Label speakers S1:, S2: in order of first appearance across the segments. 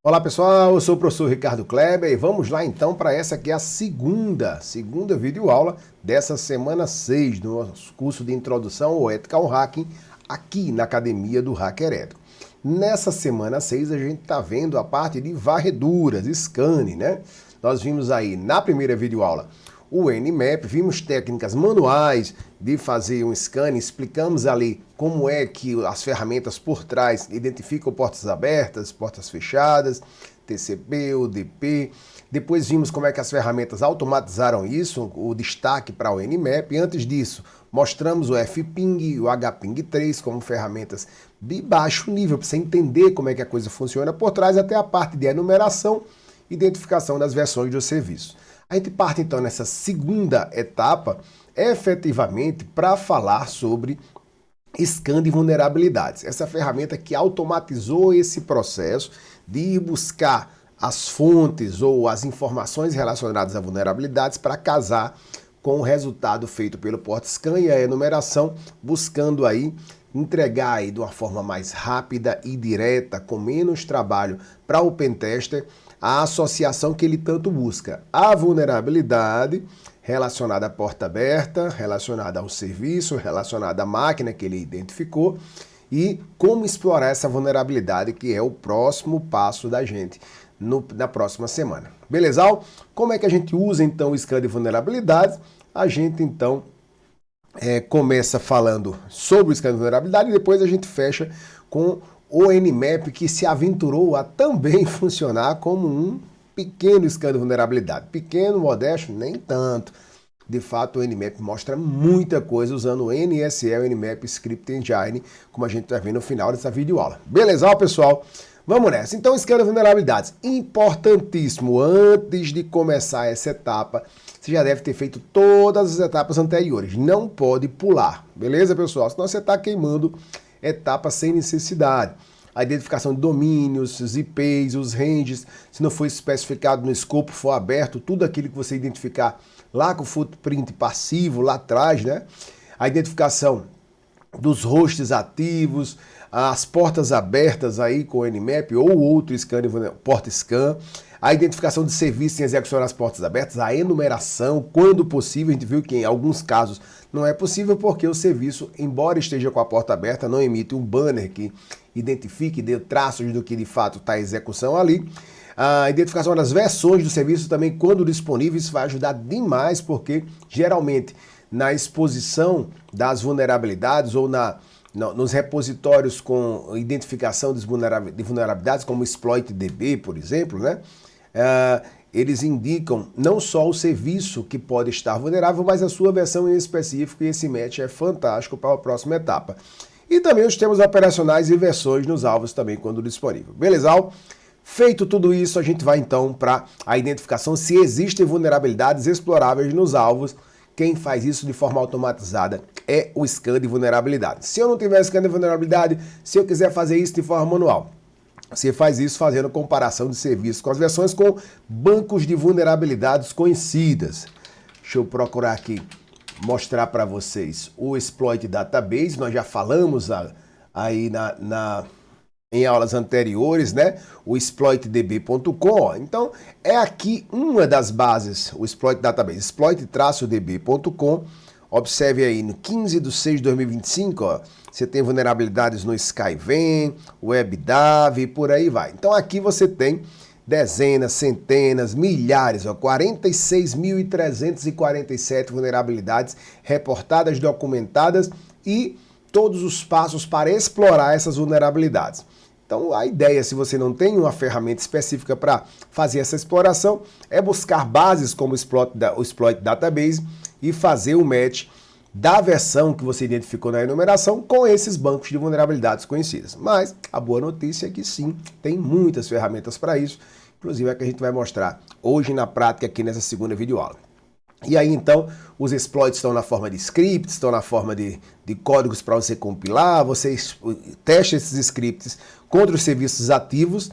S1: Olá pessoal, eu sou o professor Ricardo Kleber e vamos lá então para essa que é a segunda videoaula dessa semana 6 do nosso curso de Introdução ao Ethical Hacking aqui na Academia do Hacker Ético. Nessa semana 6 a gente está vendo a parte de varreduras, scanning, né? Nós vimos aí na primeira videoaula o Nmap, vimos técnicas manuais de fazer um scanning, explicamos ali como é que as ferramentas por trás identificam portas abertas, portas fechadas, TCP, UDP. Depois vimos como é que as ferramentas automatizaram isso, o destaque para o Nmap. Antes disso, mostramos o Fping e o Hping3 como ferramentas de baixo nível, para você entender como é que a coisa funciona por trás, até a parte de enumeração e identificação das versões do serviço. A gente parte então nessa segunda etapa, efetivamente, para falar sobre scan de vulnerabilidades. Essa ferramenta que automatizou esse processo de ir buscar as fontes ou as informações relacionadas a vulnerabilidades para casar com o resultado feito pelo PortScan e a enumeração, buscando aí entregar aí de uma forma mais rápida e direta, com menos trabalho para o pentester, a associação que ele tanto busca, a vulnerabilidade relacionada à porta aberta, relacionada ao serviço, relacionada à máquina que ele identificou e como explorar essa vulnerabilidade, que é o próximo passo da gente na próxima semana. Beleza? Como é que a gente usa então o scan de vulnerabilidades? A gente então começa falando sobre o scan de vulnerabilidade e depois a gente fecha com o Nmap, que se aventurou a também funcionar como um pequeno scan de vulnerabilidade. Pequeno, modesto, nem tanto. De fato, o Nmap mostra muita coisa usando o NSL, Nmap Script Engine, como a gente vai ver no final dessa videoaula. Beleza, pessoal? Vamos nessa. Então, scan de vulnerabilidades. Importantíssimo, antes de começar essa etapa, você já deve ter feito todas as etapas anteriores. Não pode pular. Beleza, pessoal? Senão você está queimando etapas sem necessidade. A identificação de domínios, os IPs, os ranges, se não for especificado no escopo, for aberto, tudo aquilo que você identificar lá com o footprint passivo, lá atrás, né? A identificação dos hosts ativos, as portas abertas aí com o Nmap ou outro scan, porta scan, a identificação de serviços em execução nas portas abertas, a enumeração, quando possível. A gente viu que em alguns casos não é possível porque o serviço, embora esteja com a porta aberta, não emite um banner que identifique, dê traços do que de fato está em execução ali. A identificação das versões do serviço também, quando disponível, isso vai ajudar demais, porque geralmente na exposição das vulnerabilidades ou nos repositórios com identificação de vulnerabilidades, como o ExploitDB, por exemplo, né? Eles indicam não só o serviço que pode estar vulnerável, mas a sua versão em específico, e esse match é fantástico para a próxima etapa. E também os sistemas operacionais e versões nos alvos também, quando disponível. Beleza? Feito tudo isso, a gente vai então para a identificação se existem vulnerabilidades exploráveis nos alvos. Quem faz isso de forma automatizada é o scan de vulnerabilidade. Se eu não tiver scan de vulnerabilidade, se eu quiser fazer isso de forma manual, você faz isso fazendo comparação de serviços com as versões com bancos de vulnerabilidades conhecidas. Deixa eu procurar aqui mostrar para vocês o Exploit Database. Nós já falamos aí em aulas anteriores, né? O exploitdb.com. Então, é aqui uma das bases, o Exploit Database, exploit-db.com. Observe aí, no 15/6/2025, ó, você tem vulnerabilidades no Skyven, WebDAV e por aí vai. Então, aqui você tem dezenas, centenas, milhares, 46.347 vulnerabilidades reportadas, documentadas e todos os passos para explorar essas vulnerabilidades. Então, a ideia, se você não tem uma ferramenta específica para fazer essa exploração, é buscar bases como o Exploit Database e fazer o match da versão que você identificou na enumeração com esses bancos de vulnerabilidades conhecidas. Mas a boa notícia é que sim, tem muitas ferramentas para isso, inclusive é que a gente vai mostrar hoje na prática aqui nessa segunda videoaula. E aí então, os exploits estão na forma de scripts, estão na forma de códigos para você compilar, você testa esses scripts contra os serviços ativos,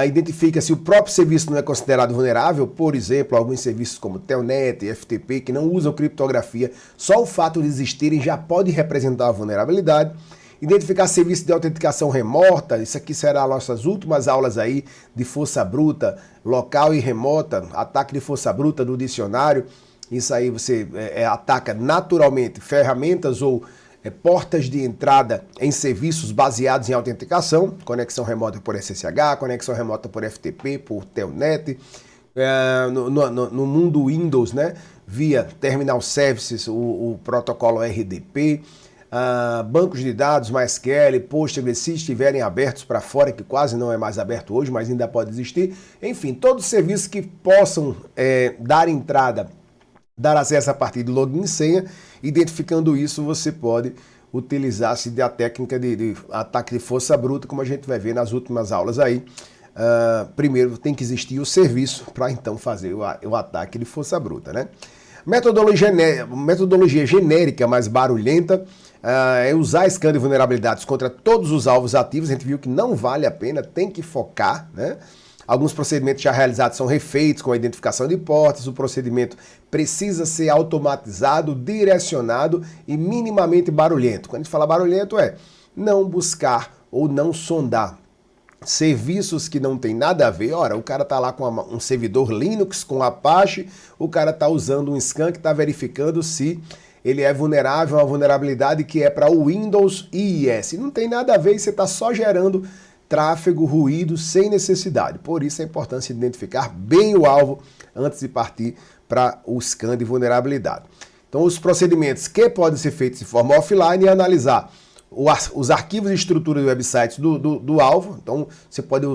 S1: identifica se o próprio serviço não é considerado vulnerável, por exemplo, alguns serviços como Telnet, FTP, que não usam criptografia, só o fato de existirem já pode representar a vulnerabilidade. Identificar serviço de autenticação remota, isso aqui será nossas últimas aulas aí de força bruta, local e remota, ataque de força bruta do dicionário. Isso aí você ataca naturalmente ferramentas ou portas de entrada em serviços baseados em autenticação, conexão remota por SSH, conexão remota por FTP, por Telnet, no mundo Windows, né, via Terminal Services, o protocolo RDP, bancos de dados, MySQL, Postgres, se estiverem abertos para fora, que quase não é mais aberto hoje, mas ainda pode existir, enfim, todos os serviços que possam dar entrada, dar acesso a partir de login e senha. Identificando isso, você pode utilizar-se da técnica de ataque de força bruta, como a gente vai ver nas últimas aulas aí. Primeiro tem que existir o serviço para então fazer o ataque de força bruta, né? Metodologia genérica, mais barulhenta, é usar scan de vulnerabilidades contra todos os alvos ativos. A gente viu que não vale a pena, tem que focar, né? Alguns procedimentos já realizados são refeitos com a identificação de portas. O procedimento precisa ser automatizado, direcionado e minimamente barulhento. Quando a gente fala barulhento é não buscar ou não sondar serviços que não tem nada a ver. Ora, o cara tá lá com um servidor Linux, com Apache, o cara tá usando um scan que está verificando se ele é vulnerável a uma vulnerabilidade que é para o Windows IIS. Não tem nada a ver e você está só gerando tráfego, ruído, sem necessidade. Por isso a importância de identificar bem o alvo antes de partir para o scan de vulnerabilidade. Então, os procedimentos que podem ser feitos de forma offline é analisar os arquivos e estrutura de websites do alvo. Então, você pode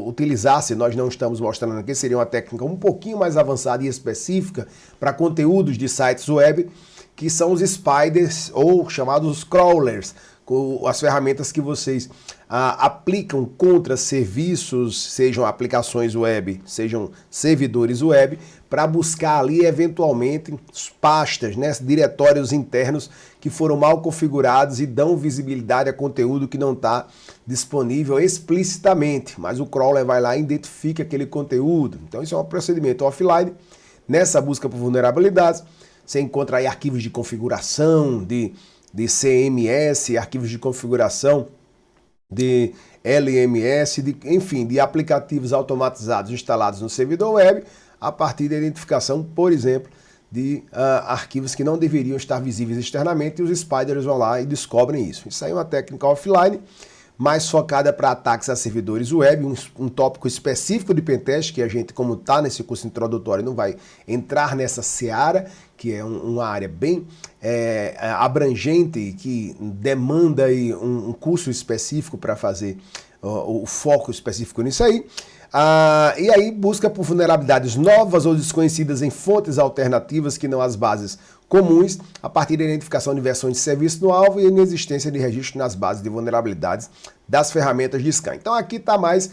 S1: utilizar, se nós não estamos mostrando aqui, seria uma técnica um pouquinho mais avançada e específica para conteúdos de sites web, que são os spiders ou chamados crawlers, as ferramentas que vocês aplicam contra serviços, sejam aplicações web, sejam servidores web, para buscar ali eventualmente pastas, né, diretórios internos que foram mal configurados e dão visibilidade a conteúdo que não está disponível explicitamente, mas o crawler vai lá e identifica aquele conteúdo. Então isso é um procedimento offline. Nessa busca por vulnerabilidades, você encontra aí arquivos de configuração, de CMS, arquivos de configuração de LMS, enfim, de aplicativos automatizados instalados no servidor web, a partir da identificação, por exemplo, de arquivos que não deveriam estar visíveis externamente, e os spiders vão lá e descobrem isso. Isso aí é uma técnica offline, mais focada para ataques a servidores web, um tópico específico de pentest, que a gente, como está nesse curso introdutório, não vai entrar nessa seara, que é uma área bem abrangente, que demanda aí um curso específico para fazer o foco específico nisso aí. E aí busca por vulnerabilidades novas ou desconhecidas em fontes alternativas que não as bases comuns, a partir da identificação de versões de serviço no alvo e a inexistência de registro nas bases de vulnerabilidades das ferramentas de scan. Então aqui está mais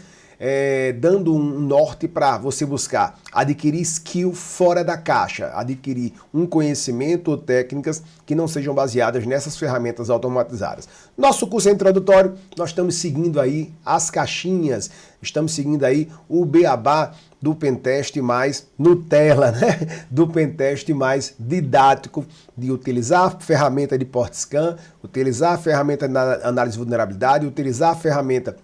S1: dando um norte para você buscar adquirir skill fora da caixa, adquirir um conhecimento ou técnicas que não sejam baseadas nessas ferramentas automatizadas. Nosso curso é introdutório, nós estamos seguindo aí as caixinhas, estamos seguindo aí o beabá do pentest mais Nutella, né? Do pentest mais didático, de utilizar a ferramenta de port scan, utilizar a ferramenta de análise de vulnerabilidade, utilizar a ferramenta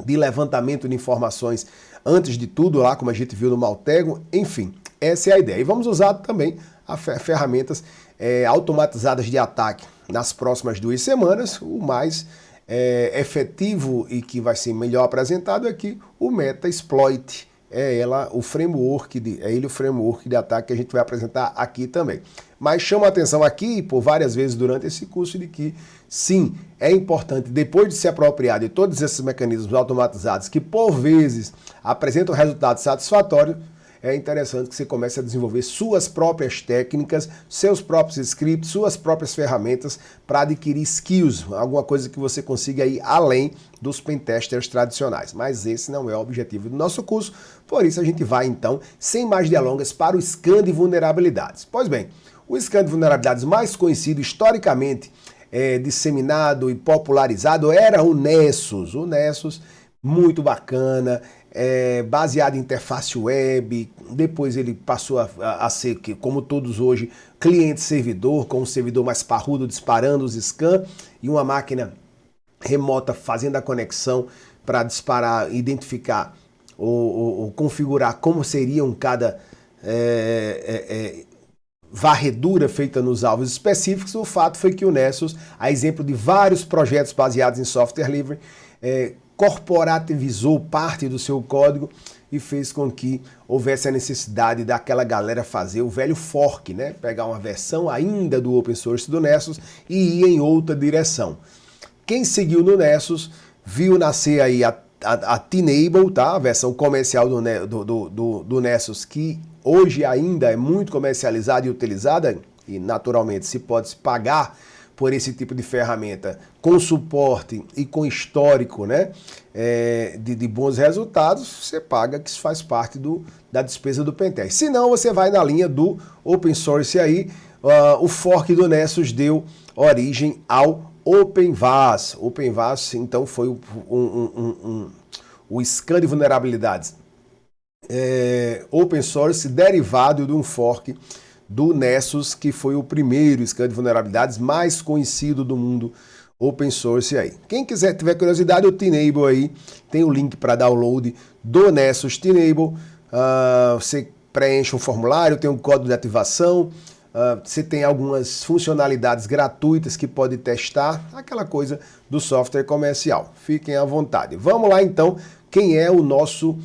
S1: de levantamento de informações antes de tudo, lá como a gente viu no Maltego, enfim, essa é a ideia. E vamos usar também ferramentas automatizadas de ataque nas próximas 2 semanas. O mais efetivo e que vai ser melhor apresentado aqui, o Metasploit. É ele o framework de ataque que a gente vai apresentar aqui também. Mas chama a atenção aqui, por várias vezes durante esse curso, de que sim, é importante, depois de se apropriar de todos esses mecanismos automatizados que por vezes apresentam resultados satisfatórios, é interessante que você comece a desenvolver suas próprias técnicas, seus próprios scripts, suas próprias ferramentas para adquirir skills, alguma coisa que você consiga ir além dos pentesters tradicionais. Mas esse não é o objetivo do nosso curso, por isso a gente vai então, sem mais delongas, para o scan de vulnerabilidades. Pois bem, o scan de vulnerabilidades mais conhecido historicamente, disseminado e popularizado era o Nessus. O Nessus, muito bacana, baseado em interface web, depois ele passou a ser, como todos hoje, cliente-servidor, com um servidor mais parrudo disparando os scans e uma máquina remota fazendo a conexão para disparar, identificar ou configurar como seriam cada varredura feita nos alvos específicos. O fato foi que o Nessus, a exemplo de vários projetos baseados em software livre, corporativizou parte do seu código e fez com que houvesse a necessidade daquela galera fazer o velho fork, né? Pegar uma versão ainda do open source do Nessus e ir em outra direção. Quem seguiu no Nessus viu nascer aí a Tenable, tá? A versão comercial do Nessus, que hoje ainda é muito comercializada e utilizada, e naturalmente se pode pagar por esse tipo de ferramenta com suporte e com histórico, né, de bons resultados, você paga, que isso faz parte da despesa do Pentest. Se não, você vai na linha do open source aí. O fork do Nessus deu origem ao OpenVAS. OpenVAS, então, foi o scan de vulnerabilidades open source derivado de um fork do Nessus, que foi o primeiro scan de vulnerabilidades mais conhecido do mundo open source aí. Quem quiser, tiver curiosidade, o Tenable aí, tem o link para download do Nessus Tenable. Você preenche um formulário, tem um código de ativação, você tem algumas funcionalidades gratuitas que pode testar, aquela coisa do software comercial. Fiquem à vontade. Vamos lá então, quem é o nosso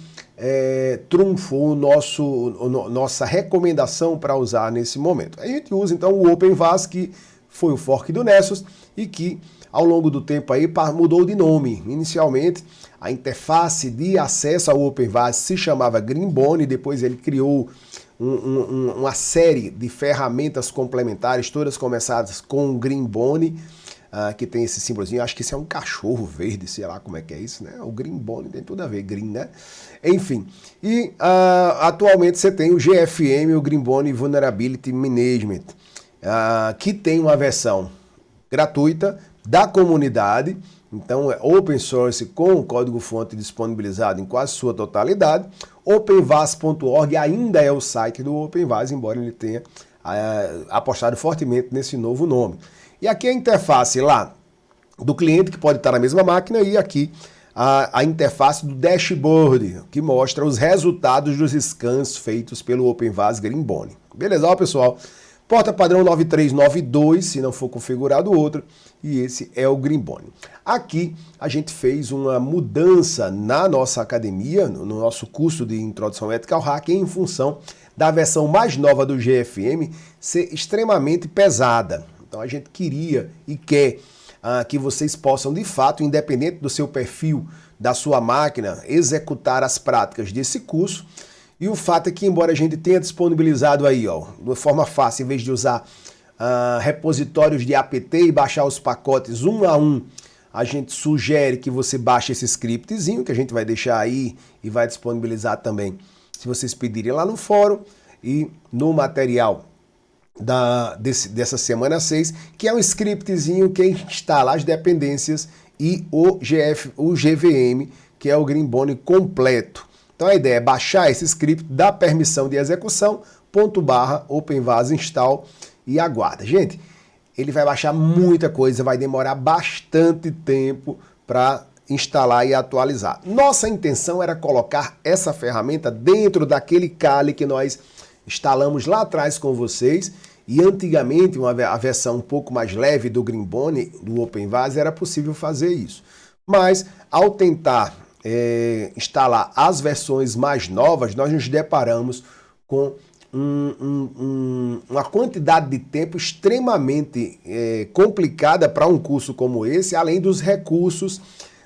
S1: trunfo, nossa recomendação para usar nesse momento. A gente usa então o OpenVAS, que foi o fork do Nessus e que ao longo do tempo aí mudou de nome. Inicialmente a interface de acesso ao OpenVAS se chamava Greenbone, depois ele criou uma série de ferramentas complementares, todas começadas com Greenbone, que tem esse símbolozinho, acho que isso é um cachorro verde, sei lá como é que é isso, né? O Greenbone tem tudo a ver, green, né? Enfim, e atualmente você tem o GFM, o Greenbone Vulnerability Management, que tem uma versão gratuita da comunidade, então é open source com código-fonte disponibilizado em quase sua totalidade. OpenVAS.org ainda é o site do OpenVAS, embora ele tenha apostado fortemente nesse novo nome. E aqui a interface lá do cliente, que pode estar na mesma máquina, e aqui a interface do dashboard, que mostra os resultados dos scans feitos pelo OpenVAS Greenbone. Beleza, ó, pessoal? Porta padrão 9392, se não for configurado outro, e esse é o Greenbone. Aqui a gente fez uma mudança na nossa academia, no nosso curso de Introdução ao Ethical Hacking, em função da versão mais nova do GFM ser extremamente pesada. Então a gente queria e quer que vocês possam, de fato, independente do seu perfil, da sua máquina, executar as práticas desse curso. E o fato é que, embora a gente tenha disponibilizado aí, ó, de forma fácil, em vez de usar repositórios de apt e baixar os pacotes um a um, a gente sugere que você baixe esse scriptzinho, que a gente vai deixar aí e vai disponibilizar também, se vocês pedirem lá no fórum e no material dessa semana 6, que é um scriptzinho que instala as dependências e o GVM, que é o Greenbone completo. Então a ideia é baixar esse script, dar permissão de execução, /OpenVAS install e aguarda. Gente, ele vai baixar muita coisa, vai demorar bastante tempo para instalar e atualizar. Nossa intenção era colocar essa ferramenta dentro daquele Kali que nós instalamos lá atrás com vocês, e antigamente a versão um pouco mais leve do Greenbone, do OpenVAS, era possível fazer isso. Mas ao tentar instalar as versões mais novas, nós nos deparamos com uma quantidade de tempo extremamente complicada para um curso como esse, além dos recursos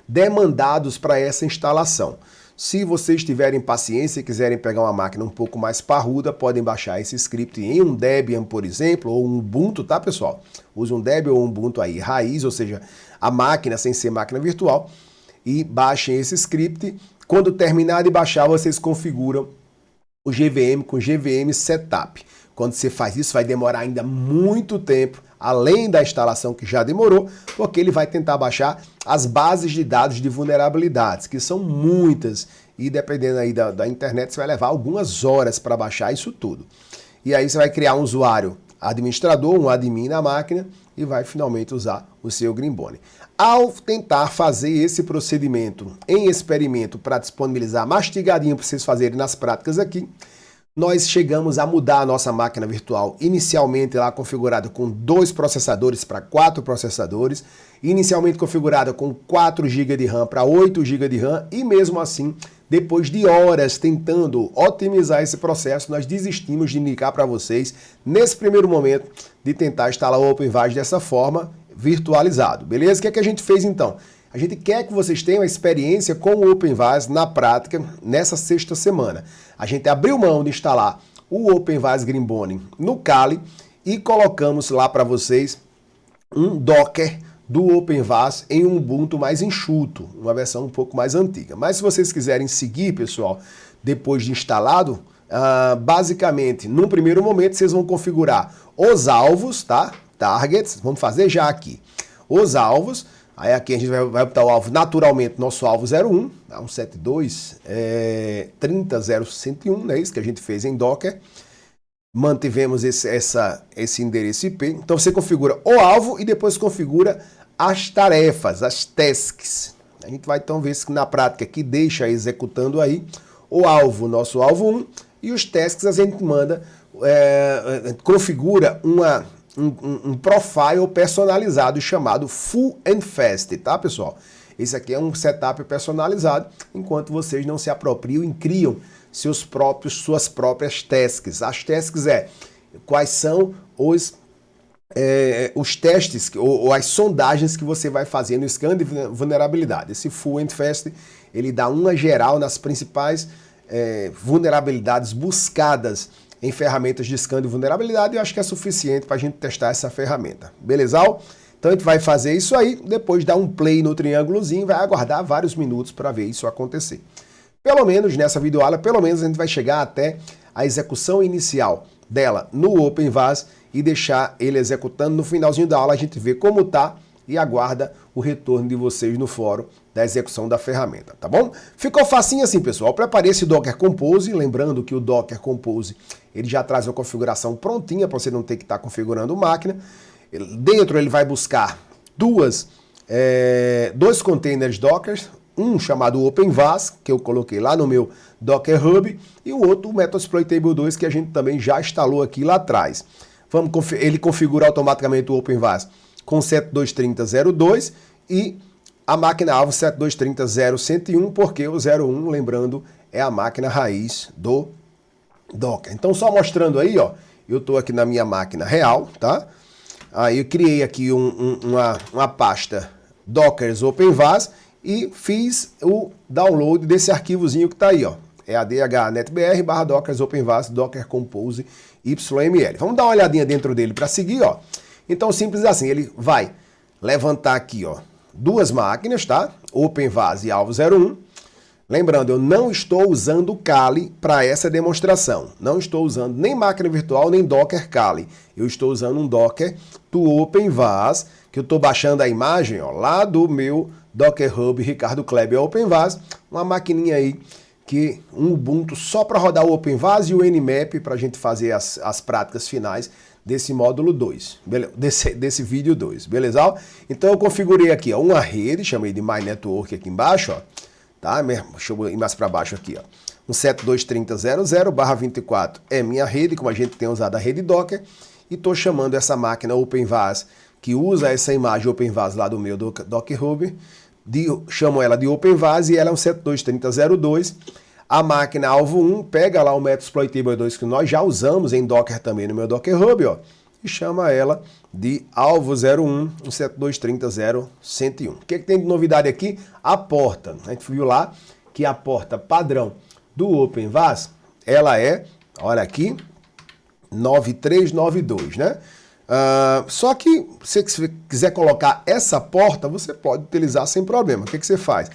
S1: demandados para essa instalação. Se vocês tiverem paciência e quiserem pegar uma máquina um pouco mais parruda, podem baixar esse script em um Debian, por exemplo, ou um Ubuntu, tá, pessoal? Use um Debian ou um Ubuntu aí, raiz, ou seja, a máquina sem ser máquina virtual, e baixem esse script. Quando terminar de baixar, vocês configuram o GVM com GVM Setup. Quando você faz isso, vai demorar ainda muito tempo, além da instalação que já demorou, porque ele vai tentar baixar as bases de dados de vulnerabilidades, que são muitas, e dependendo aí da internet, você vai levar algumas horas para baixar isso tudo. E aí você vai criar um usuário administrador, um admin na máquina e vai finalmente usar o seu Greenbone. Ao tentar fazer esse procedimento em experimento para disponibilizar mastigadinho para vocês fazerem nas práticas aqui, nós chegamos a mudar a nossa máquina virtual, inicialmente lá configurada com 2 processadores para 4 processadores, inicialmente configurada com 4 GB de RAM para 8 GB de RAM, e mesmo assim, depois de horas tentando otimizar esse processo, nós desistimos de indicar para vocês, nesse primeiro momento, de tentar instalar o OpenVAS dessa forma, virtualizado, beleza? O que é que a gente fez então? A gente quer que vocês tenham a experiência com o OpenVAS na prática nessa sexta semana. A gente abriu mão de instalar o OpenVAS Greenbone no Kali e colocamos lá para vocês um Docker do OpenVAS em um Ubuntu mais enxuto, uma versão um pouco mais antiga. Mas se vocês quiserem seguir, pessoal, depois de instalado, basicamente, num primeiro momento, vocês vão configurar os alvos, tá? Targets, vamos fazer já aqui. Os alvos. Aí aqui a gente vai botar o alvo, naturalmente, nosso alvo 01, 172, 30.0.101, né? Isso que a gente fez em Docker. Mantivemos esse endereço IP. Então você configura o alvo e depois configura as tarefas, as tasks. A gente vai então ver se na prática aqui deixa executando aí o alvo, nosso alvo 1, e os tasks a gente manda, configura um profile personalizado chamado Full and Fast, tá, pessoal? Esse aqui é um setup personalizado, enquanto vocês não se apropriam e criam suas próprias tasks. As tasks quais são os testes ou as sondagens que você vai fazer no scan de vulnerabilidade. Esse Full and Fast, ele dá uma geral nas principais vulnerabilidades buscadas em ferramentas de scan de vulnerabilidade, e eu acho que é suficiente para a gente testar essa ferramenta. Beleza? Então a gente vai fazer isso aí, depois dar um play no triângulozinho, vai aguardar vários minutos para ver isso acontecer. Pelo menos nessa videoaula, pelo menos a gente vai chegar até a execução inicial dela no OpenVAS e deixar ele executando. No finalzinho da aula a gente vê como tá e aguarda o retorno de vocês no fórum da execução da ferramenta, tá bom? Ficou facinho assim, pessoal. Eu preparei esse Docker Compose, lembrando que o Docker Compose ele já traz uma configuração prontinha para você não ter que estar configurando máquina. Dentro ele vai buscar dois containers Docker, um chamado OpenVAS, que eu coloquei lá no meu Docker Hub, e o outro, o Metasploitable 2, que a gente também já instalou aqui lá atrás. Ele configura automaticamente o OpenVAS com 7230.02 e a máquina alvo 7230.0.101, porque o 01, lembrando, é a máquina raiz do Docker. Então, só mostrando aí, ó, eu estou aqui na minha máquina real, tá? Aí eu criei aqui uma pasta Dockers OpenVAS e fiz o download desse arquivozinho que está aí, ó. É adhnetbr/dockers OpenVAS Docker Compose YML. Vamos dar uma olhadinha dentro dele para seguir, ó. Então, simples assim, ele vai levantar aqui, ó, duas máquinas, tá? OpenVAS e alvo 01. Lembrando, eu não estou usando o Kali para essa demonstração. Não estou usando nem máquina virtual, nem Docker Kali. Eu estou usando um Docker do OpenVAS, que eu estou baixando a imagem, ó, lá do meu Docker Hub Ricardo Kleber OpenVAS. Uma maquininha aí, um Ubuntu só para rodar o OpenVAS e o Nmap para a gente fazer as práticas finais desse módulo 2, desse vídeo 2, beleza? Então eu configurei aqui, ó, uma rede, chamei de My Network aqui embaixo, ó, tá? Deixa eu ir mais para baixo aqui, ó. Um 7230.0/24 é minha rede, como a gente tem usado a rede Docker, e estou chamando essa máquina OpenVAS, que usa essa imagem OpenVAS lá do meu Docker Hub, chamo ela de OpenVAS e ela é um 7230.02. A máquina alvo 1 pega lá o Metasploitable 2 que nós já usamos em Docker também no meu Docker Hub, ó, e chama ela de alvo 01, 17230.0.101. O que tem de novidade aqui? A porta. A gente viu lá que a porta padrão do OpenVAS, ela é, olha aqui, 9392, né? Só que se você quiser colocar essa porta, você pode utilizar sem problema. O que você faz?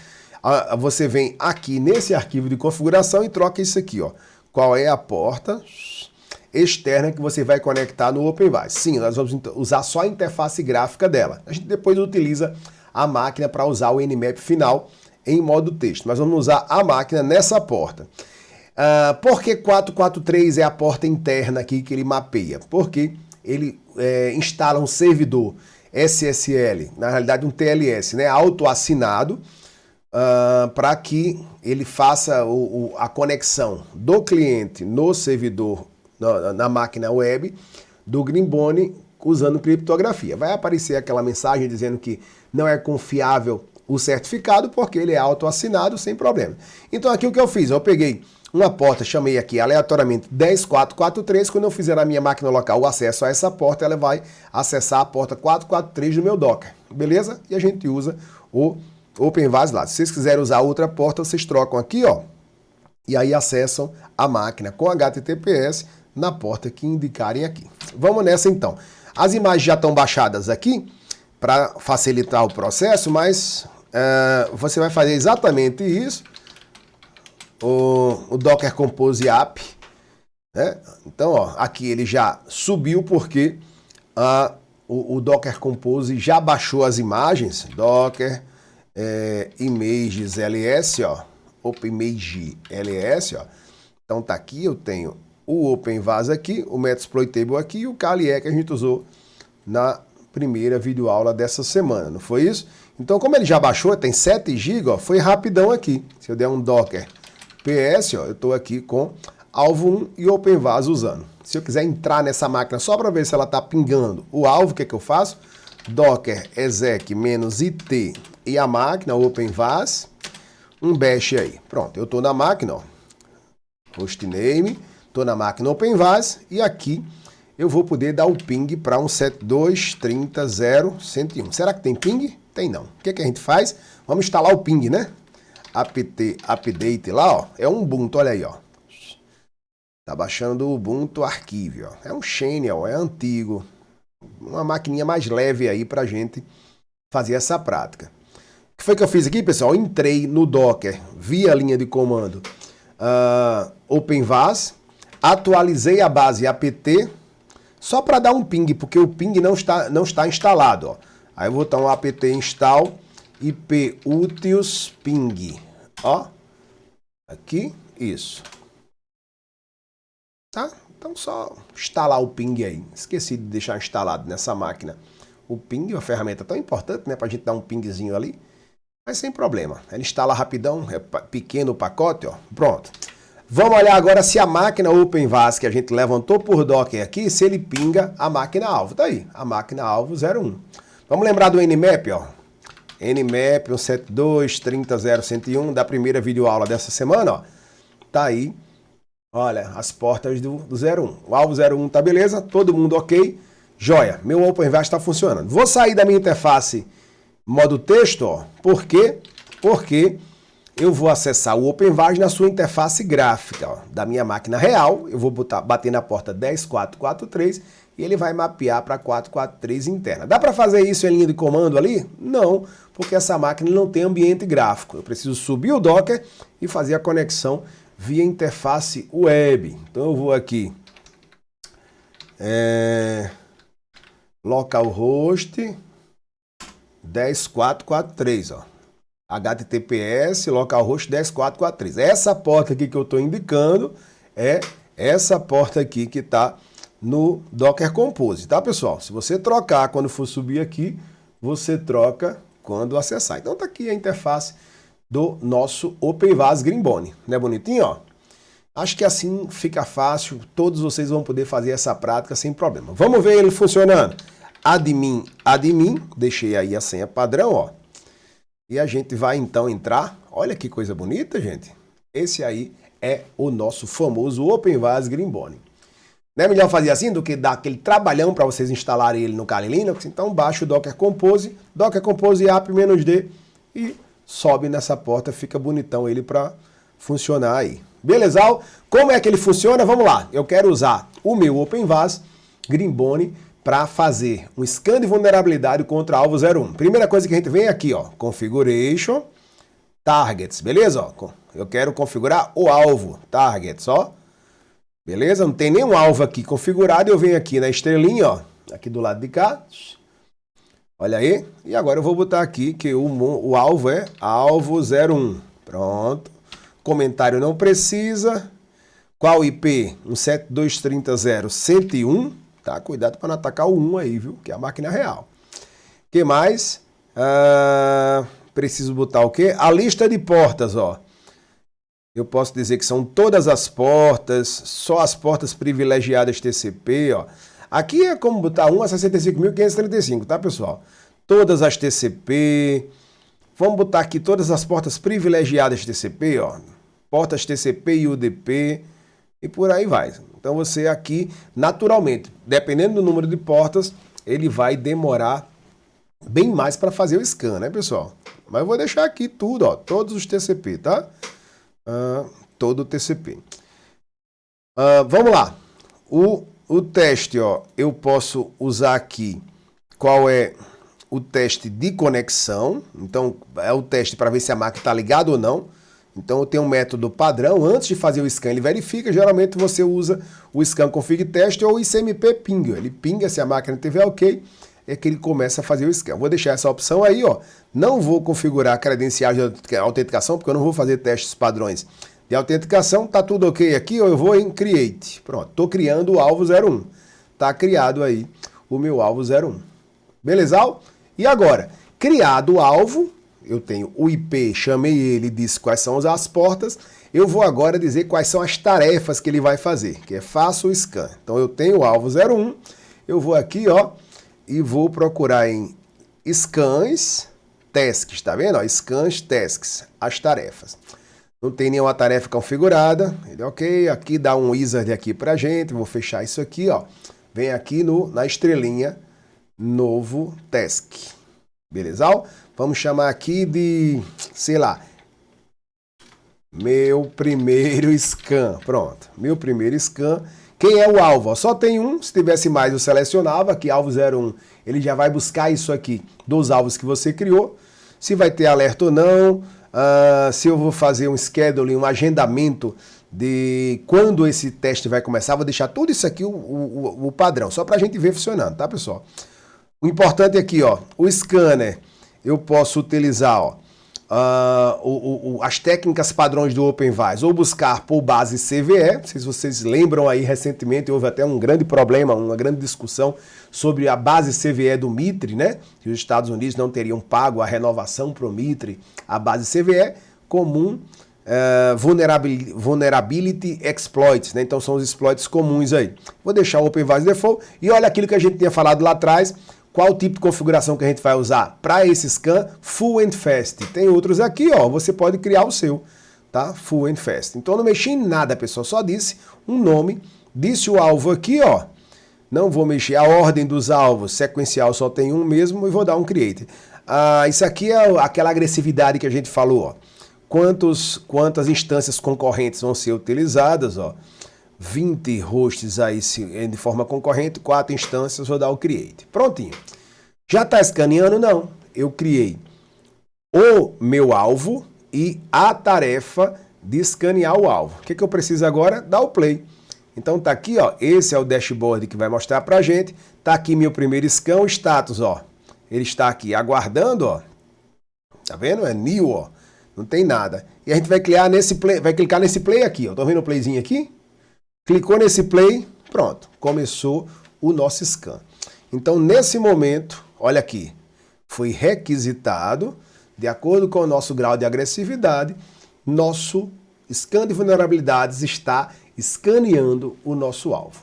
S1: Você vem aqui nesse arquivo de configuração e troca isso aqui, ó. Qual é a porta externa que você vai conectar no OpenVAS? Sim, nós vamos usar só a interface gráfica dela. A gente depois utiliza a máquina para usar o Nmap final em modo texto. Mas vamos usar a máquina nessa porta. Por que 443 é a porta interna aqui que ele mapeia? Porque ele instala um servidor SSL, na realidade um TLS, né, autoassinado, para que ele faça a conexão do cliente no servidor, na máquina web do Greenbone, usando criptografia. Vai aparecer aquela mensagem dizendo que não é confiável o certificado, porque ele é autoassinado sem problema. Então aqui o que eu fiz? Eu peguei uma porta, chamei aqui aleatoriamente 10443, quando eu fizer na minha máquina local o acesso a essa porta, ela vai acessar a porta 443 do meu Docker, beleza? E a gente usa o OpenVAS lá. Se vocês quiserem usar outra porta, vocês trocam aqui, ó, e aí acessam a máquina com HTTPS na porta que indicarem aqui. Vamos nessa então. As imagens já estão baixadas aqui para facilitar o processo, mas você vai fazer exatamente isso. O Docker Compose App, né? Então, ó, aqui ele já subiu porque o Docker Compose já baixou as imagens. Docker Images LS, ó, OpenImage LS, ó. Então tá aqui, eu tenho o OpenVAS aqui, o Metasploitable aqui e o KLE que a gente usou na primeira videoaula dessa semana, não foi isso? Então, como ele já baixou, tem 7 GB, ó, foi rapidão aqui. Se eu der um Docker PS, ó, eu estou aqui com alvo 1 e OpenVAS usando. Se eu quiser entrar nessa máquina só para ver se ela está pingando o alvo, o que é que eu faço? Docker exec -it e a máquina, OpenVAS, um bash aí. Pronto, eu estou na máquina, ó, hostname, estou na máquina OpenVAS e aqui eu vou poder dar o ping para 172.30.0.101. Será que tem ping? Tem não. O que é que a gente faz? Vamos instalar o ping, né? apt update lá, ó, é um Ubuntu, olha aí, ó. Tá baixando o Ubuntu Archive, ó. É um Xenial, é antigo. Uma maquininha mais leve aí pra gente fazer essa prática. O que foi que eu fiz aqui, pessoal? Eu entrei no Docker via linha de comando OpenVAS, atualizei a base apt só para dar um ping, porque o ping não está instalado, ó. Aí eu vou botar um apt install iputils ping, ó, aqui, isso, tá? Então só instalar o ping aí, esqueci de deixar instalado nessa máquina o ping, uma ferramenta tão importante, né, pra gente dar um pingzinho ali, mas sem problema, ele instala rapidão, é pequeno o pacote, ó, pronto. Vamos olhar agora se a máquina OpenVAS que a gente levantou por Docker aqui, se ele pinga a máquina alvo, tá aí, a máquina alvo 01. Vamos lembrar do Nmap, ó. Nmap 172.30.0.101 da primeira videoaula dessa semana, ó. Tá aí, olha, as portas do 01. O alvo 01 tá beleza, todo mundo ok, joia. Meu OpenVAS está funcionando. Vou sair da minha interface modo texto, ó. Por quê? Porque eu vou acessar o OpenVAS na sua interface gráfica, ó, da minha máquina real. Eu vou bater na porta 10443 e ele vai mapear para 443 interna. Dá para fazer isso em linha de comando ali? Não, porque essa máquina não tem ambiente gráfico. Eu preciso subir o Docker e fazer a conexão via interface web. Então eu vou aqui, localhost 10443, ó. HTTPS localhost 10443. Essa porta aqui que eu estou indicando é essa porta aqui que está no Docker Compose, tá, pessoal? Se você trocar quando for subir aqui, você troca quando acessar. Então tá aqui a interface do nosso OpenVAS Greenbone. Não é bonitinho, ó? Acho que assim fica fácil, todos vocês vão poder fazer essa prática sem problema. Vamos ver ele funcionando. Admin, deixei aí a senha padrão, ó. E a gente vai então entrar. Olha que coisa bonita, gente. Esse aí é o nosso famoso OpenVAS Greenbone. Não é melhor fazer assim do que dar aquele trabalhão para vocês instalarem ele no Kali Linux? Então baixa o Docker Compose app-d e sobe nessa porta, fica bonitão ele para funcionar aí. Beleza? Como é que ele funciona? Vamos lá. Eu quero usar o meu OpenVAS Greenbone para fazer um scan de vulnerabilidade contra alvo 01. Primeira coisa que a gente vem aqui, ó, Configuration, Targets, beleza? Ó, eu quero configurar o alvo, Targets, ó. Beleza? Não tem nenhum alvo aqui configurado, eu venho aqui na estrelinha, ó, aqui do lado de cá. Olha aí. E agora eu vou botar aqui que o alvo é alvo 01. Pronto. Comentário não precisa. Qual IP? 172.30.0.101. tá? Cuidado para não atacar o 1 aí, viu? Que é a máquina real. O que mais? Preciso botar o quê? A lista de portas, ó. Eu posso dizer que são todas as portas, só as portas privilegiadas TCP, ó. Aqui é como botar 1 a 65.535, tá, pessoal? Todas as TCP. Vamos botar aqui todas as portas privilegiadas TCP, ó. Portas TCP e UDP e por aí vai. Então você aqui, naturalmente, dependendo do número de portas, ele vai demorar bem mais para fazer o scan, né, pessoal? Mas eu vou deixar aqui tudo, ó, todos os TCP, tá? Todo o TCP. Vamos lá. O teste, ó, eu posso usar aqui qual é o teste de conexão. Então, é o teste para ver se a máquina está ligada ou não. Então, eu tenho um método padrão. Antes de fazer o scan, ele verifica. Geralmente, você usa o scan config test ou o ICMP ping. Ele pinga se a máquina estiver ok. É que ele começa a fazer o scan. Vou deixar essa opção aí, ó. Não vou configurar credenciais de autenticação, porque eu não vou fazer testes padrões de autenticação. Tá tudo ok aqui, ó. Eu vou em Create. Pronto, tô criando o alvo 01. Tá criado aí o meu alvo 01. Beleza? E agora, criado o alvo, eu tenho o IP, chamei ele, disse quais são as portas. Eu vou agora dizer quais são as tarefas que ele vai fazer, que é faça o scan. Então eu tenho o alvo 01, eu vou aqui, ó, e vou procurar em scans, tasks, tá vendo? Ó, scans, tasks, as tarefas. Não tem nenhuma tarefa configurada, ele ok, aqui dá um wizard aqui pra gente, vou fechar isso aqui, ó. Vem aqui na estrelinha, novo task, beleza? Vamos chamar aqui de, sei lá, meu primeiro scan, pronto, meu primeiro scan. Quem é o alvo? Só tem um, se tivesse mais eu selecionava, aqui alvo 01, ele já vai buscar isso aqui dos alvos que você criou, se vai ter alerta ou não, se eu vou fazer um scheduling, um agendamento de quando esse teste vai começar, vou deixar tudo isso aqui, o padrão, só para a gente ver funcionando, tá, pessoal? O importante aqui, ó, o scanner, eu posso utilizar, ó, as técnicas padrões do OpenVAS, ou buscar por base CVE. Não sei se vocês lembram aí, recentemente houve até um grande problema, uma grande discussão sobre a base CVE do Mitre, né? Que os Estados Unidos não teriam pago a renovação para o Mitre, a base CVE comum, vulnerability exploits, né? Então são os exploits comuns aí. Vou deixar o OpenVAS default e olha aquilo que a gente tinha falado lá atrás. Qual o tipo de configuração que a gente vai usar para esse scan? Full and Fast. Tem outros aqui, ó, você pode criar o seu, tá? Full and Fast. Então não mexi em nada, pessoal, só disse um nome, disse o alvo aqui, ó. Não vou mexer, a ordem dos alvos sequencial só tem um mesmo e vou dar um create. Isso aqui é aquela agressividade que a gente falou, ó. Quantas instâncias concorrentes vão ser utilizadas, ó. 20 hosts aí de forma concorrente, 4 instâncias, vou dar o create. Prontinho. Já está escaneando? Não. Eu criei o meu alvo e a tarefa de escanear o alvo. O que eu preciso agora? Dar o play. Então tá aqui, ó, esse é o dashboard que vai mostrar pra gente. Tá aqui meu primeiro scan, o status, ó. Ele está aqui aguardando, ó. Tá vendo? É new, ó. Não tem nada. E a gente vai clicar nesse play aqui, ó. Tô vendo o playzinho aqui? Clicou nesse play, pronto, começou o nosso scan. Então, nesse momento, olha aqui, foi requisitado, de acordo com o nosso grau de agressividade, nosso scan de vulnerabilidades está escaneando o nosso alvo.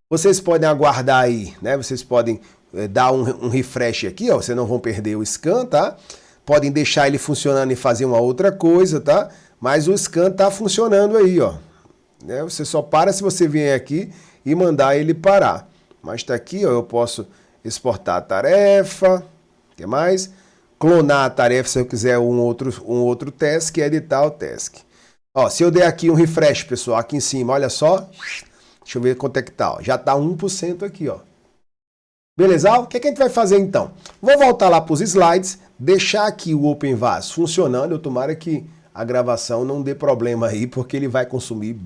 S1: Vocês podem aguardar aí, né? Vocês podem dar um refresh aqui, ó, vocês não vão perder o scan, tá? Podem deixar ele funcionando e fazer uma outra coisa, tá? Mas o scan tá funcionando aí, ó. Você só para se você vier aqui e mandar ele parar. Mas está aqui, ó, eu posso exportar a tarefa, o que mais? Clonar a tarefa se eu quiser um outro task e editar o task. Ó, se eu der aqui um refresh, pessoal, aqui em cima, olha só. Deixa eu ver quanto é que tá. Ó, já está 1% aqui, ó. Beleza? O que a gente vai fazer então? Vou voltar lá para os slides, deixar aqui o OpenVAS funcionando. Eu tomara que a gravação não dê problema aí, porque ele vai consumir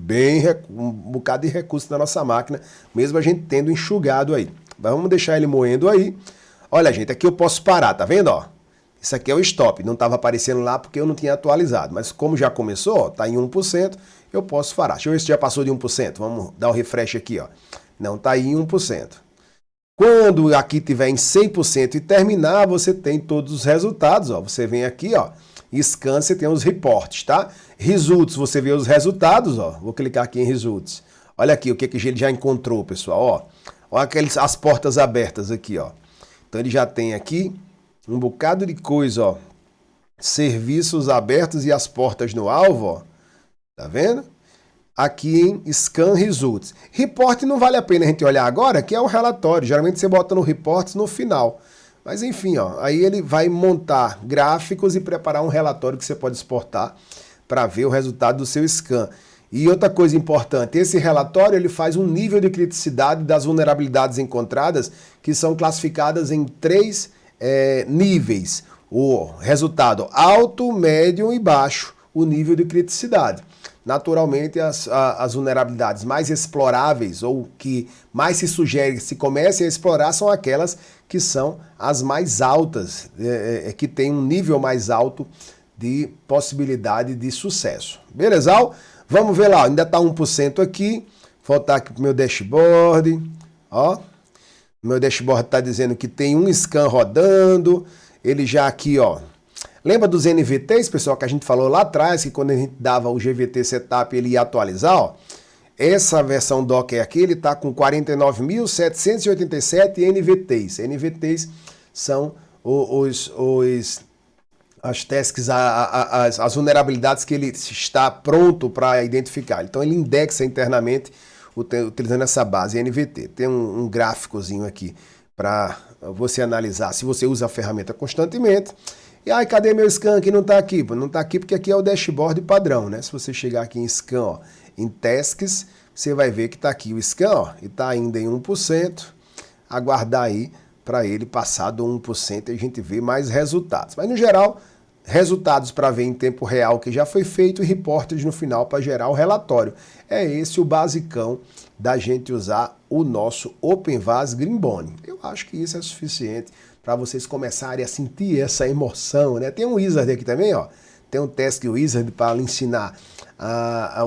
S1: um bocado de recurso da nossa máquina, mesmo a gente tendo enxugado aí. Mas vamos deixar ele moendo aí. Olha, gente, aqui eu posso parar, tá vendo, ó? Isso aqui é o stop, não estava aparecendo lá porque eu não tinha atualizado, mas como já começou, ó, tá em 1%, eu posso parar. Deixa eu ver se já passou de 1%, vamos dar um refresh aqui, ó. Não, tá aí em 1%. Quando aqui tiver em 100% e terminar, você tem todos os resultados, ó. Você vem aqui, ó, scan, você tem os reportes, tá? Results, você vê os resultados, ó. Vou clicar aqui em Results. Olha aqui o que ele já encontrou, pessoal, ó. Olha as portas abertas aqui, ó. Então ele já tem aqui um bocado de coisa, ó. Serviços abertos e as portas no alvo, ó. Tá vendo? Aqui em Scan Results. Report não vale a pena a gente olhar agora, que é o relatório. Geralmente você bota no Reports no final. Mas enfim, ó, aí ele vai montar gráficos e preparar um relatório que você pode exportar para ver o resultado do seu scan. E outra coisa importante, esse relatório ele faz um nível de criticidade das vulnerabilidades encontradas, que são classificadas em 3 níveis. O resultado alto, médio e baixo, o nível de criticidade. Naturalmente, as vulnerabilidades mais exploráveis ou que mais se sugere que se comece a explorar são aquelas que são as mais altas, que têm um nível mais alto de possibilidade de sucesso. Beleza? Vamos ver lá, ainda está 1% aqui. Voltar aqui para o meu dashboard. Ó, meu dashboard está dizendo que tem um scan rodando. Ele já aqui, ó. Lembra dos NVTs, pessoal, que a gente falou lá atrás, que quando a gente dava o GVT Setup, ele ia atualizar, ó. Essa versão Docker aqui, ele está com 49.787 NVTs. NVTs são as tasks, as vulnerabilidades que ele está pronto para identificar. Então ele indexa internamente utilizando essa base NVT. Tem um gráficozinho aqui para você analisar se você usa a ferramenta constantemente. E aí, cadê meu scan que não está aqui? Não está aqui porque aqui é o dashboard padrão, né? Se você chegar aqui em scan, ó, em tasks, você vai ver que está aqui o scan, ó, e está ainda em 1%. Aguardar aí para ele passar do 1% e a gente vê mais resultados. Mas no geral, resultados para ver em tempo real que já foi feito e reportes no final para gerar o relatório. É esse o basicão da gente usar o nosso OpenVAS Greenbone. Eu acho que isso é suficiente para vocês começarem a sentir essa emoção, né? Tem um wizard aqui também, ó. Tem um Task Wizard para lhe ensinar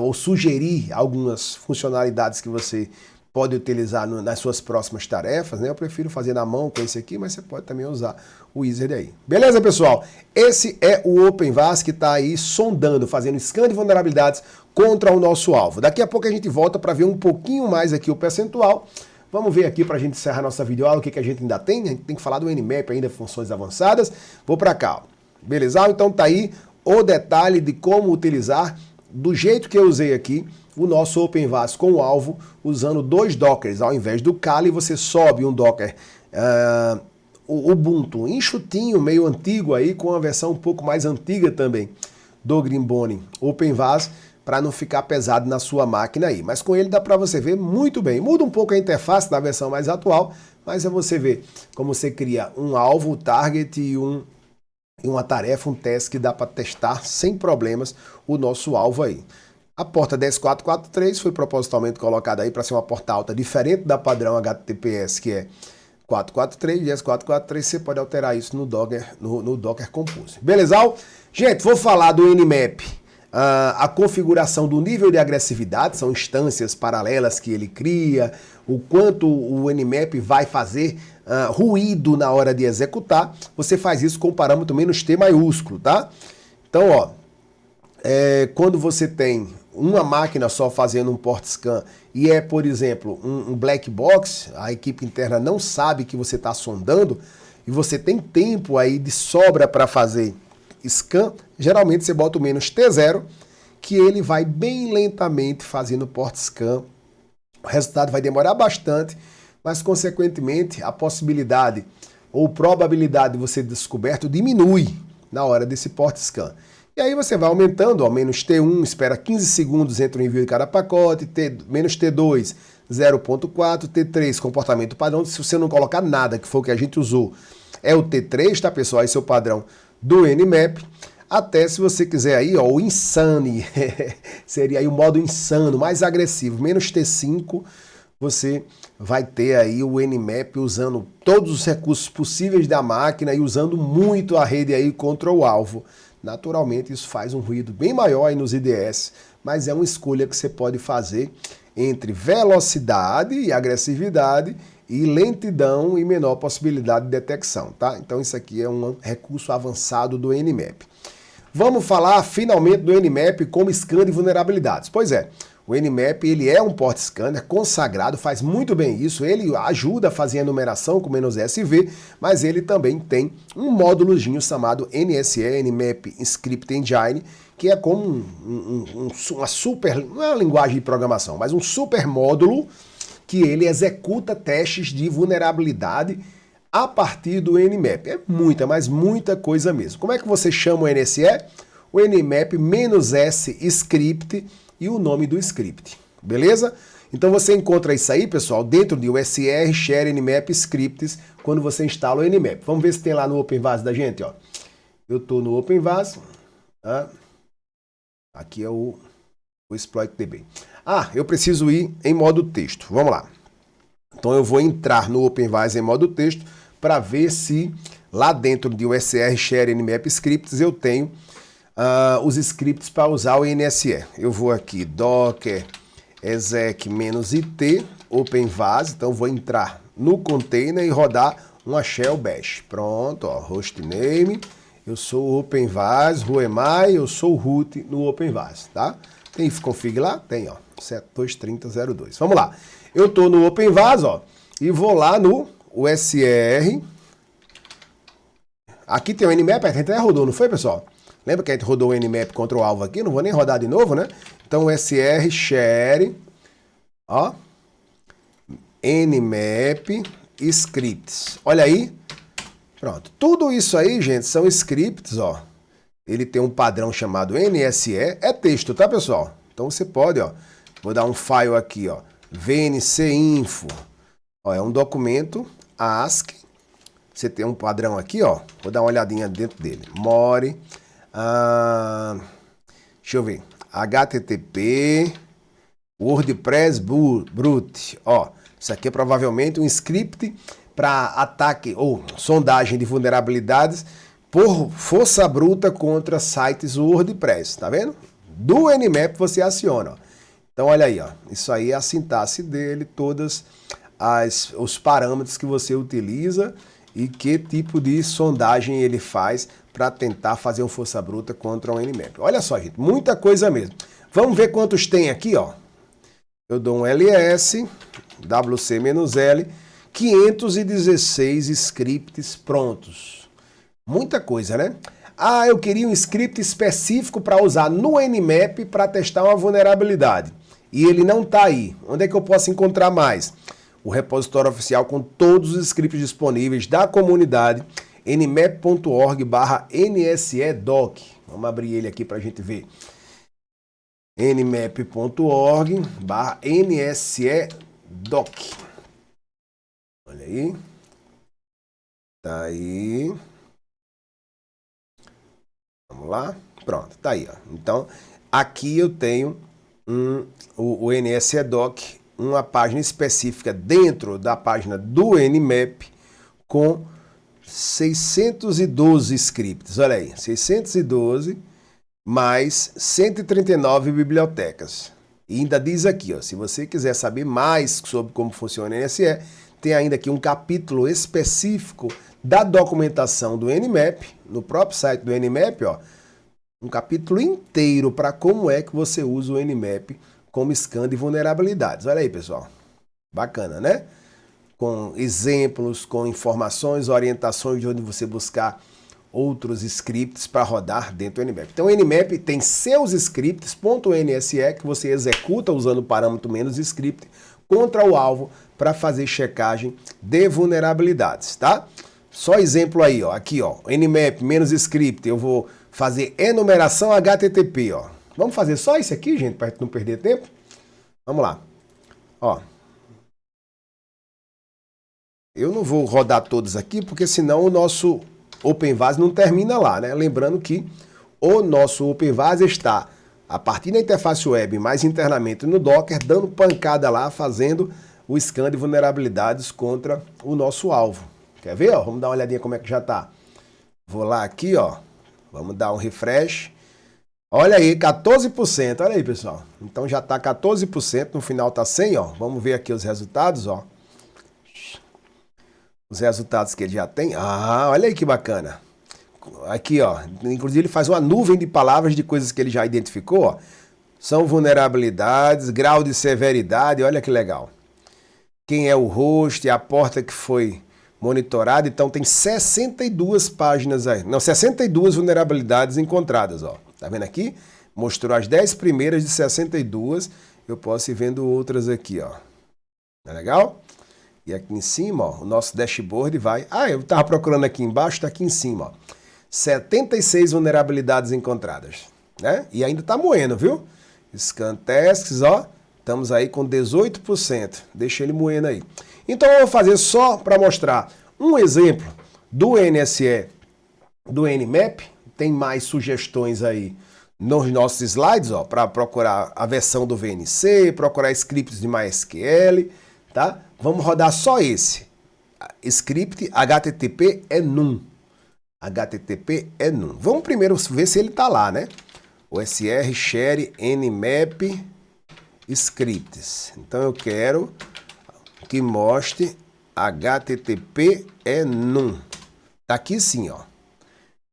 S1: ou sugerir algumas funcionalidades que você pode utilizar nas suas próximas tarefas, né? Eu prefiro fazer na mão com esse aqui, mas você pode também usar o Wizard aí. Beleza, pessoal? Esse é o OpenVAS que está aí sondando, fazendo scan de vulnerabilidades contra o nosso alvo. Daqui a pouco a gente volta para ver um pouquinho mais aqui o percentual. Vamos ver aqui para a gente encerrar nossa videoaula o que a gente ainda tem. A gente tem que falar do Nmap ainda, funções avançadas. Vou para cá, ó. Beleza? Então tá aí o detalhe de como utilizar, do jeito que eu usei aqui, o nosso OpenVAS com o alvo, usando 2 Dockers. Ao invés do Kali, você sobe um Docker o Ubuntu enxutinho, meio antigo aí, com a versão um pouco mais antiga também do Greenbone OpenVAS, para não ficar pesado na sua máquina aí. Mas com ele dá para você ver muito bem. Muda um pouco a interface da versão mais atual, mas é você ver como você cria um alvo, um target e uma tarefa, um teste que dá para testar sem problemas o nosso alvo aí. A porta 10443 foi propositalmente colocada aí para ser uma porta alta diferente da padrão HTTPS, que é 443, e 443 você pode alterar isso no Docker Compose. Beleza? Gente, vou falar do Nmap. A configuração do nível de agressividade, são instâncias paralelas que ele cria, o quanto o Nmap vai fazer ruído na hora de executar. Você faz isso com o parâmetro "-t" maiúsculo, tá? Então, ó, quando você tem uma máquina só fazendo um port scan e por exemplo, um black box, a equipe interna não sabe que você está sondando e você tem tempo aí de sobra para fazer scan, geralmente você bota o "-t0", que ele vai bem lentamente fazendo port scan. O resultado vai demorar bastante, mas consequentemente a possibilidade ou probabilidade de você ser descoberto diminui na hora desse port scan. E aí você vai aumentando, ó, "-t1", espera 15 segundos entre o envio de cada pacote, "-t2", 0.4, T3, comportamento padrão. Se você não colocar nada, que foi o que a gente usou, é o T3, tá, pessoal? Esse é o padrão do Nmap. Até se você quiser aí, ó, o Insane, seria aí o modo insano, mais agressivo, "-t5, você vai ter aí o Nmap usando todos os recursos possíveis da máquina e usando muito a rede aí contra o alvo. Naturalmente isso faz um ruído bem maior aí nos IDS, mas é uma escolha que você pode fazer entre velocidade e agressividade e lentidão e menor possibilidade de detecção, tá? Então isso aqui é um recurso avançado do Nmap. Vamos falar finalmente do Nmap como scan de vulnerabilidades. Pois é, o Nmap ele é um port scanner consagrado, faz muito bem isso, ele ajuda a fazer a numeração com -SV, mas ele também tem um módulozinho chamado NSE, Nmap Script Engine, que é como uma super, não é uma linguagem de programação, mas um super módulo que ele executa testes de vulnerabilidade a partir do Nmap. É muita, mas muita coisa mesmo. Como é que você chama o NSE? O Nmap-S script e o nome do script, beleza? Então você encontra isso aí, pessoal, dentro de USR Share Nmap Scripts, quando você instala o Nmap. Vamos ver se tem lá no OpenVAS da gente, ó. Eu estou no OpenVAS, tá? Aqui é o ExploitDB. Ah, eu preciso ir em modo texto. Vamos lá. Então eu vou entrar no OpenVAS em modo texto para ver se lá dentro de USR Share Nmap Scripts eu tenho os scripts para usar o NSE. Eu vou aqui, docker exec-it, OpenVAS, então vou entrar no container e rodar uma shell bash. Pronto, ó, hostname, eu sou o OpenVAS, who am I? Eu sou o root no OpenVAS, tá? Tem config lá? Tem, ó, 723002. Vamos lá. Eu estou no OpenVAS, ó, e vou lá no USR. Aqui tem o Nmap, a gente até rodou, não foi, pessoal? Lembra que a gente rodou o Nmap contra o alvo aqui? Não vou nem rodar de novo, né? Então, USR share, ó, Nmap scripts. Olha aí. Pronto. Tudo isso aí, gente, são scripts, ó. Ele tem um padrão chamado NSE. É texto, tá, pessoal? Então, você pode, ó. Vou dar um file aqui, ó. vncInfo. Ó, é um documento ASCII. Você tem um padrão aqui, ó. Vou dar uma olhadinha dentro dele. More. Deixa eu ver. HTTP. WordPress Brute. Ó, isso aqui é provavelmente um script para ataque ou sondagem de vulnerabilidades por força bruta contra sites WordPress. Tá vendo? Do Nmap você aciona. Ó. Então, olha aí, ó. Isso aí é a sintaxe dele, todos os parâmetros que você utiliza e que tipo de sondagem ele faz para tentar fazer uma força bruta contra um Nmap. Olha só, gente, muita coisa mesmo. Vamos ver quantos tem aqui, ó. Eu dou um ls, wc-l, 516 scripts prontos. Muita coisa, né? Ah, eu queria um script específico para usar no Nmap para testar uma vulnerabilidade. E ele não está aí. Onde é que eu posso encontrar mais? O repositório oficial com todos os scripts disponíveis da comunidade, nmap.org/nsedoc. Vamos abrir ele aqui para a gente ver. nmap.org/nsedoc. Olha aí. Tá aí. Vamos lá. Pronto, tá aí, ó. Então, aqui eu tenho o NSEdoc, uma página específica dentro da página do Nmap com 612 scripts. Olha aí, 612 mais 139 bibliotecas. E ainda diz aqui, ó, se você quiser saber mais sobre como funciona o NSE, tem ainda aqui um capítulo específico da documentação do Nmap, no próprio site do Nmap, ó, um capítulo inteiro para como é que você usa o Nmap como scan de vulnerabilidades. Olha aí, pessoal. Bacana, né? Com exemplos, com informações, orientações de onde você buscar outros scripts para rodar dentro do Nmap. Então o Nmap tem seus scripts .nse que você executa usando o parâmetro "-script contra o alvo para fazer checagem de vulnerabilidades, tá? Só exemplo aí, ó, aqui, ó, Nmap -script, eu vou fazer enumeração HTTP, ó. Vamos fazer só isso aqui, gente, para não perder tempo? Vamos lá. Ó. Eu não vou rodar todos aqui, porque senão o nosso OpenVAS não termina lá, né? Lembrando que o nosso OpenVAS está a partir da interface web, mais internamente no Docker, dando pancada lá, fazendo o scan de vulnerabilidades contra o nosso alvo. Quer ver? Ó? Vamos dar uma olhadinha como é que já está. Vou lá aqui, ó. Vamos dar um refresh. Olha aí, 14%. Olha aí, pessoal. Então já está 14%, no final está 100, ó. Vamos ver aqui os resultados, ó. os resultados que ele já tem. Ah, olha aí que bacana. Aqui, ó, inclusive ele faz uma nuvem de palavras de coisas que ele já identificou, ó. São vulnerabilidades, grau de severidade, olha que legal. Quem é o host, a porta que foi monitorada, então tem 62 páginas aí. Não, 62 vulnerabilidades encontradas, ó. Tá vendo aqui? Mostrou as 10 primeiras de 62. Eu posso ir vendo outras aqui, ó. Tá legal? E aqui em cima, ó, o nosso dashboard vai... Ah, eu tava procurando aqui embaixo, tá aqui em cima, ó. 76 vulnerabilidades encontradas, né? E ainda tá moendo, viu? Scan tasks, ó. Estamos aí com 18%. Deixa ele moendo aí. Então eu vou fazer só para mostrar um exemplo do NSE, do Nmap. Tem mais sugestões aí nos nossos slides, ó, para procurar a versão do VNC, procurar scripts de MySQL, tá? Vamos rodar só esse. Script HTTP enum. HTTP enum. Vamos primeiro ver se ele está lá, né? O SR share nmap scripts. Então eu quero que mostre HTTP enum. Tá aqui sim, ó.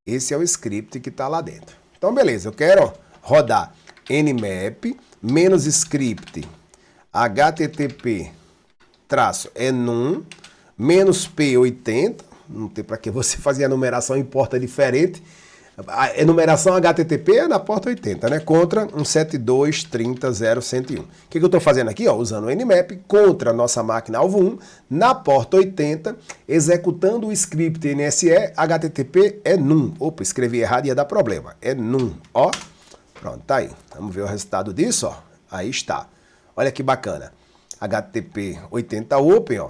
S1: Esse é o script que está lá dentro. Então beleza, eu quero rodar nmap menos script HTTP enum menos P80. Não tem para que você fazer a numeração em porta diferente. A numeração HTTP é na porta 80, né? Contra 172.30.0.101. O que eu estou fazendo aqui? Ó, usando o Nmap contra a nossa máquina alvo 1, na porta 80, executando o script NSE HTTP enum. Opa, escrevi errado e ia dar problema. Enum, ó. Pronto, tá aí. Vamos ver o resultado disso, ó. Aí está. Olha que bacana. HTTP 80 Open, ó.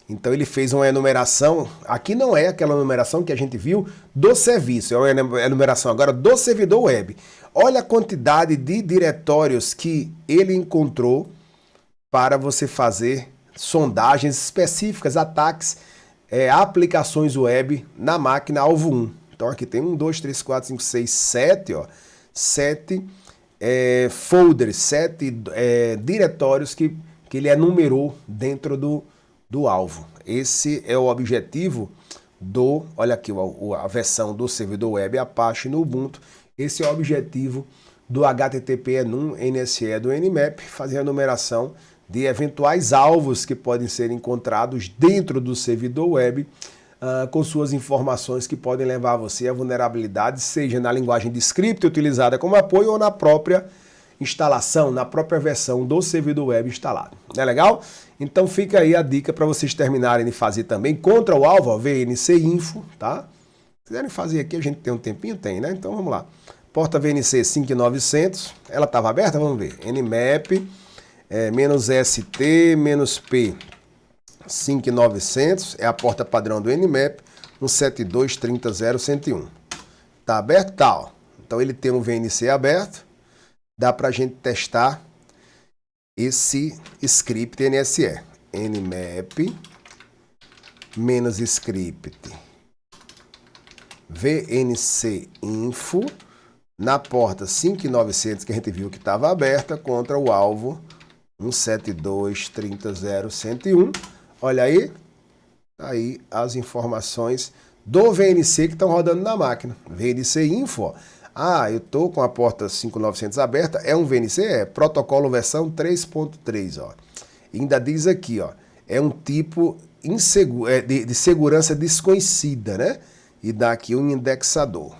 S1: Então ele fez uma enumeração, aqui não é aquela enumeração que a gente viu do serviço, é uma enumeração agora do servidor web. Olha a quantidade de diretórios que ele encontrou para você fazer sondagens específicas, ataques, aplicações web na máquina alvo 1. Então aqui tem 1, 2, 3, 4, 5, 6, 7, ó, 7 folders, 7 diretórios que ele enumerou dentro do alvo. Esse é o objetivo do, olha aqui, a versão do servidor web Apache no Ubuntu. Esse é o objetivo do HTTP enum NSE do Nmap, fazer a numeração de eventuais alvos que podem ser encontrados dentro do servidor web, com suas informações que podem levar você a vulnerabilidades, seja na linguagem de script utilizada como apoio ou na própria instalação, na própria versão do servidor web instalado. Não é legal? Então fica aí a dica para vocês terminarem de fazer também contra o alvo, ó, VNC Info, tá? Se quiserem fazer aqui, a gente tem um tempinho? Tem, né? Então vamos lá. Porta VNC 5900, ela estava aberta? Vamos ver. Nmap, -ST, -P 5900, é a porta padrão do Nmap, 172.30.0.101. Tá aberto? Tá, ó. Então ele tem um VNC aberto. Dá para a gente testar esse script NSE. Nmap menos script VNC Info na porta 5900 que a gente viu que estava aberta contra o alvo 172.30.0.101. Olha aí, aí as informações do VNC que estão rodando na máquina. VNC Info, ó. Ah, eu estou com a porta 5900 aberta, é um VNC? É, protocolo versão 3.3, ó. E ainda diz aqui, ó, é um tipo de segurança desconhecida, né? E dá aqui um indexador.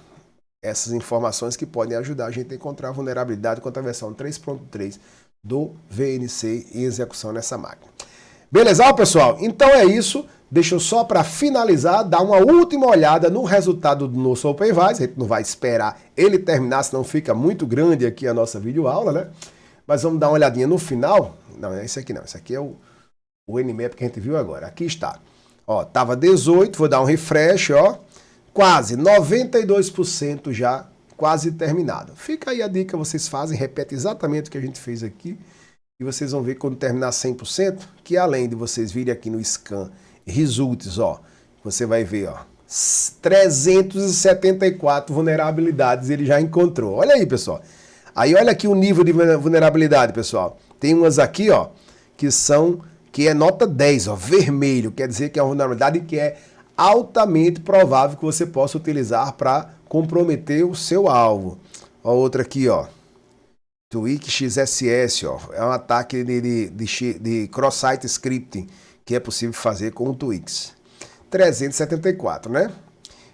S1: Essas informações que podem ajudar a gente a encontrar vulnerabilidade contra a versão 3.3 do VNC em execução nessa máquina. Beleza, pessoal? Então é isso. Deixa eu só para finalizar, dar uma última olhada no resultado do nosso OpenVise. A gente não vai esperar ele terminar, senão fica muito grande aqui a nossa videoaula, né? Mas vamos dar uma olhadinha no final. Não, é esse aqui não. Esse aqui é o Nmap que a gente viu agora. Aqui está. Ó, tava 18, vou dar um refresh, ó. Quase 92% já quase terminado. Fica aí a dica, vocês fazem, repete exatamente o que a gente fez aqui. E vocês vão ver quando terminar 100%, que além de vocês virem aqui no scan results, ó, você vai ver, ó, 374 vulnerabilidades ele já encontrou. Olha aí, pessoal. Aí olha aqui o nível de vulnerabilidade, pessoal. Tem umas aqui, ó, que que é nota 10, ó, vermelho, quer dizer que é uma vulnerabilidade que é altamente provável que você possa utilizar para comprometer o seu alvo. Ó, outra aqui, ó, Tweak XSS, ó, é um ataque de cross-site scripting que é possível fazer com o Twix. 374, né?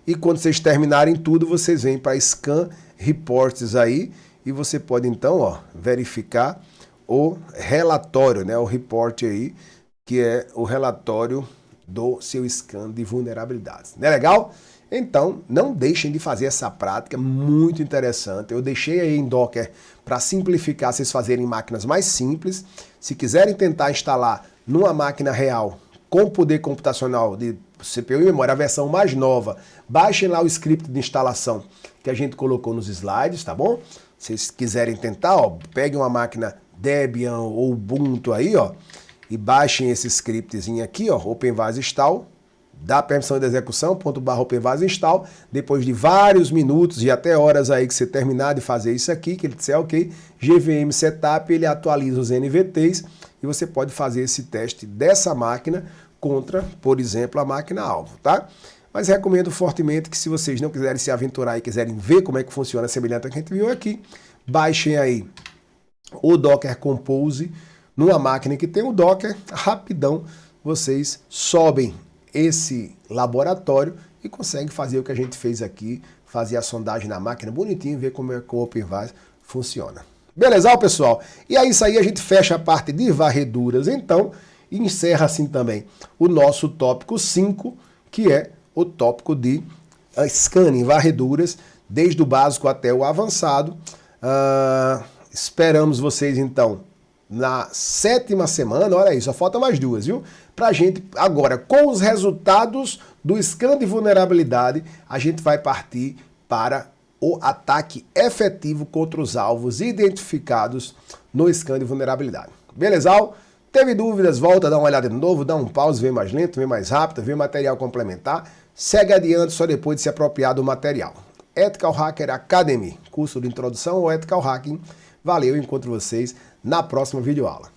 S1: E quando vocês terminarem tudo, vocês vêm para Scan Reports aí e você pode então, ó, verificar o relatório, né? O report aí, que é o relatório do seu scan de vulnerabilidades. Não é legal? Então, não deixem de fazer essa prática, muito interessante. Eu deixei aí em Docker para simplificar, vocês fazerem máquinas mais simples. Se quiserem tentar instalar numa máquina real com poder computacional de CPU e memória, a versão mais nova, baixem lá o script de instalação que a gente colocou nos slides, tá bom? Se vocês quiserem tentar, ó, peguem uma máquina Debian ou Ubuntu aí, ó, e baixem esse scriptzinho aqui, ó, OpenVAS install, dá permissão de execução, ./OpenVAS install, depois de vários minutos e até horas aí que você terminar de fazer isso aqui, que ele disser ok, GVM Setup, ele atualiza os NVTs e você pode fazer esse teste dessa máquina contra, por exemplo, a máquina alvo, tá? Mas recomendo fortemente que se vocês não quiserem se aventurar e quiserem ver como é que funciona semelhante ao que a gente viu aqui, baixem aí o Docker Compose numa máquina que tem o Docker, rapidão vocês sobem esse laboratório e conseguem fazer o que a gente fez aqui, fazer a sondagem na máquina bonitinho, ver como é que o OpenVAS funciona. Beleza, pessoal? E é isso aí, a gente fecha a parte de varreduras, então, e encerra assim também o nosso tópico 5, que é o tópico de scanning, varreduras, desde o básico até o avançado. Esperamos vocês, então, na 7ª semana, olha aí, só falta mais 2, viu? Pra gente, agora, com os resultados do scan de vulnerabilidade, a gente vai partir para o ataque efetivo contra os alvos identificados no scan de vulnerabilidade. Beleza? Teve dúvidas? Volta, dá uma olhada de novo, dá um pause, vê mais lento, vê mais rápido, vê material complementar. Segue adiante só depois de se apropriar do material. Ethical Hacker Academy, curso de introdução ao Ethical Hacking. Valeu, encontro vocês na próxima videoaula.